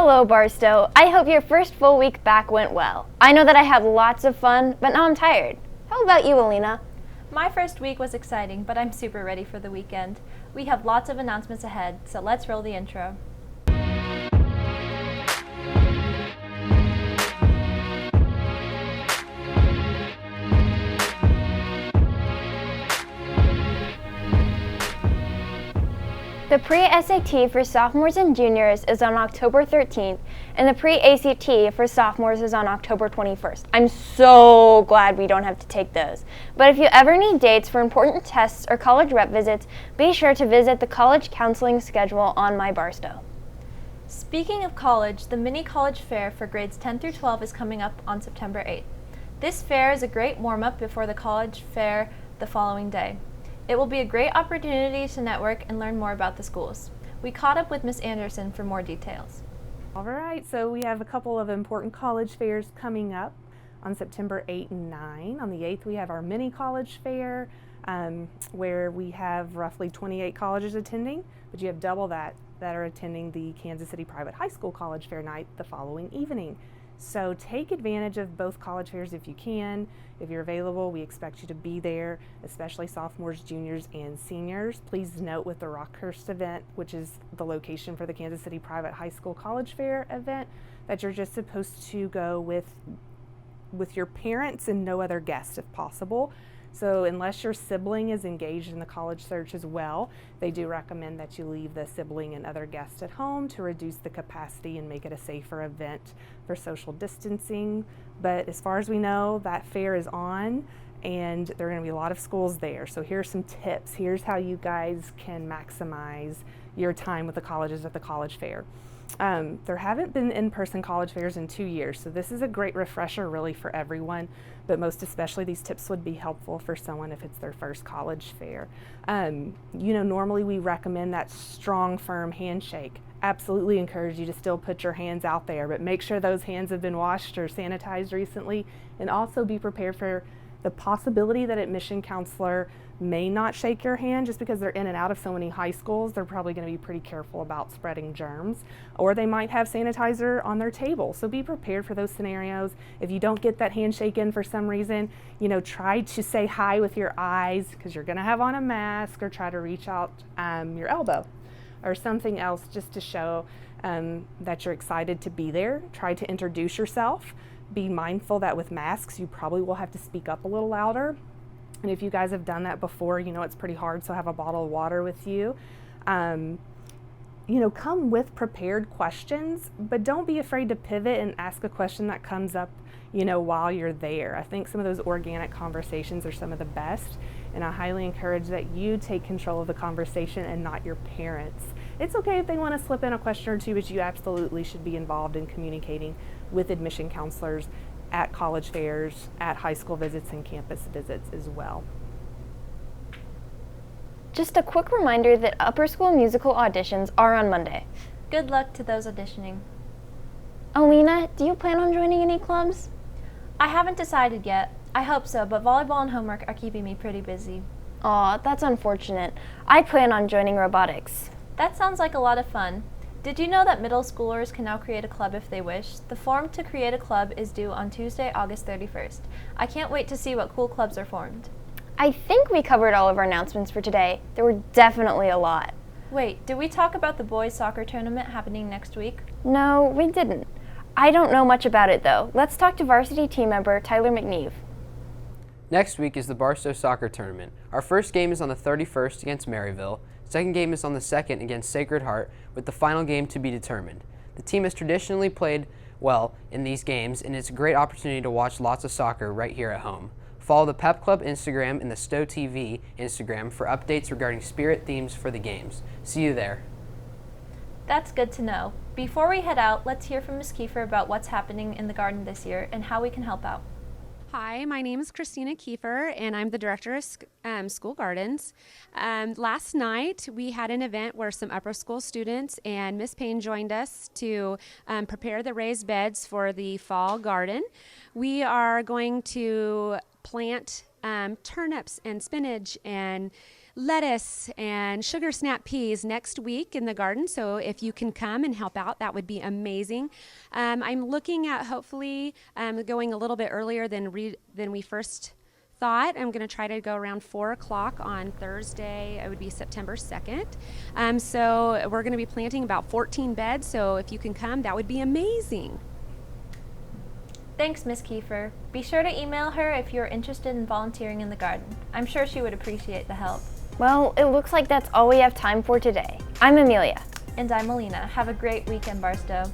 Hello, Barstow. I hope your first full week back went well. I know that I had lots of fun, but now I'm tired. How about you, Alina? My first week was exciting, but I'm super ready for the weekend. We have lots of announcements ahead, so let's roll the intro. The pre-SAT for sophomores and juniors is on October 13th, and the pre-ACT for sophomores is on October 21st. I'm so glad we don't have to take those. But if you ever need dates for important tests or college rep visits, be sure to visit the college counseling schedule on My Barstow. Speaking of college, the mini college fair for grades 10 through 12 is coming up on September 8th. This fair is a great warm-up before the college fair the following day. It will be a great opportunity to network and learn more about the schools. We caught up with Ms. Anderson for more details. All right, so we have a couple of important college fairs coming up on September 8 and 9. On the 8th, we have our mini college fair where we have roughly 28 colleges attending, but you have double that are attending the Kansas City Private High School College Fair night the following evening. So take advantage of both college fairs if you can. If you're available, we expect you to be there, especially sophomores, juniors, and seniors. Please note with the Rockhurst event, which is the location for the Kansas City Private High School College Fair event, that you're just supposed to go with your parents and no other guests if possible. So unless your sibling is engaged in the college search as well, they do recommend that you leave the sibling and other guests at home to reduce the capacity and make it a safer event for social distancing. But as far as we know, that fair is on and there are going to be a lot of schools there. So here's some tips. Here's how you guys can maximize your time with the colleges at the college fair. There haven't been in-person college fairs in 2 years, so this is a great refresher really for everyone, but most especially these tips would be helpful for someone if it's their first college fair. Normally we recommend that strong, firm handshake. Absolutely encourage you to still put your hands out there, but make sure those hands have been washed or sanitized recently, and also be prepared for the possibility that admission counselor may not shake your hand just because they're in and out of so many high schools. They're probably going to be pretty careful about spreading germs, or they might have sanitizer on their table. So be prepared for those scenarios. If you don't get that handshake in for some reason, try to say hi with your eyes because you're going to have on a mask, or try to reach out your elbow or something else just to show that you're excited to be there. Try to introduce yourself. Be mindful that with masks, you probably will have to speak up a little louder. And if you guys have done that before, it's pretty hard, so have a bottle of water with you. Come with prepared questions, but don't be afraid to pivot and ask a question that comes up, while you're there. I think some of those organic conversations are some of the best, and I highly encourage that you take control of the conversation and not your parents. It's okay if they want to slip in a question or two, but you absolutely should be involved in communicating with admission counselors at college fairs, at high school visits, and campus visits as well. Just a quick reminder that upper school musical auditions are on Monday. Good luck to those auditioning. Alina, do you plan on joining any clubs? I haven't decided yet. I hope so, but volleyball and homework are keeping me pretty busy. Aw, that's unfortunate. I plan on joining robotics. That sounds like a lot of fun. Did you know that middle schoolers can now create a club if they wish? The form to create a club is due on Tuesday, August 31st. I can't wait to see what cool clubs are formed. I think we covered all of our announcements for today. There were definitely a lot. Wait, did we talk about the boys' soccer tournament happening next week? No, we didn't. I don't know much about it though. Let's talk to varsity team member Tyler McNeve. Next week is the Barstow soccer tournament. Our first game is on the 31st against Maryville. Second game is on the 2nd against Sacred Heart, with the final game to be determined. The team has traditionally played well in these games, and it's a great opportunity to watch lots of soccer right here at home. Follow the Pep Club Instagram and the Stowe TV Instagram for updates regarding spirit themes for the games. See you there. That's good to know. Before we head out, let's hear from Ms. Kiefer about what's happening in the garden this year and how we can help out. Hi, my name is Christina Kiefer, and I'm the director of School Gardens. Last night, we had an event where some upper school students and Miss Payne joined us to prepare the raised beds for the fall garden. We are going to plant turnips and spinach and lettuce and sugar snap peas next week in the garden. So if you can come and help out, that would be amazing. I'm looking at hopefully going a little bit earlier than we first thought. I'm going to try to go around 4 o'clock on Thursday. It would be September 2nd. So we're going to be planting about 14 beds. So if you can come, that would be amazing. Thanks, Miss Kiefer. Be sure to email her if you're interested in volunteering in the garden. I'm sure she would appreciate the help. Well, it looks like that's all we have time for today. I'm Amelia. And I'm Melina. Have a great weekend, Barstow.